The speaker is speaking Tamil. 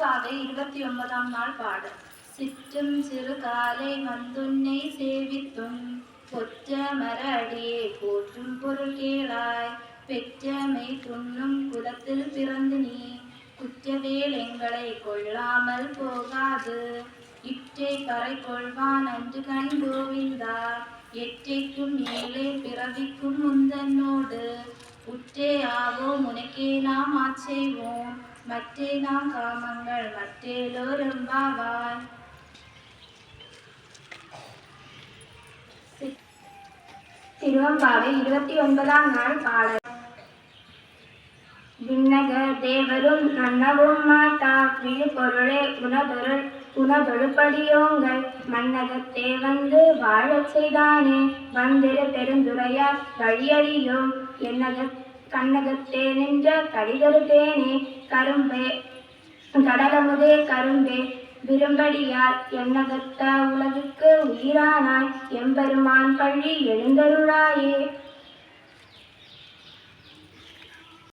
திருவெம்பாவை 29ஆம் நாள் பாடல். சிற்றும் சிறு காலை வந்துன்னை சேவித்தும் பொற்ற மர அடியே போற்றும் பொருள் கேளாய். பெற்றமை துண்ணும் குலத்தில் பிறந்து நீ குற்றவேல் எங்களை கொள்ளாமல் போகாது. இற்றை பறை கொள்வான் அன்று கண் கோவிந்தா. எற்றைக்கும் மேலே பிறவிக்கும் முந்தன்னோடு உற்றே ஆவோம் உனக்கே நாம் ஆட்செய்வோம். மற்றே நாம் காமங்கள் மற்றேலோரெம்பாவாய். திருவெம்பாவை 29ஆம் நாள் பாடல். விண்ணக தேவரும் நன்னவும் மாட்டா விழுப்பொருளே உனதொழுப்படியோங்கள் மன்னகத்தே வந்து வாழச் செய்தானே. வந்திரு பெருந்துரையார் வழியடியோம் கண்ணகத்தே நின்ற கடிதருதேனே. கரும்பே கடலமுதே கரும்பே விரும்படியார் எண்ணகத்த உலகுக்கு உயிரானாய். எம்பெருமான் பள்ளி எழுந்தருளாயே.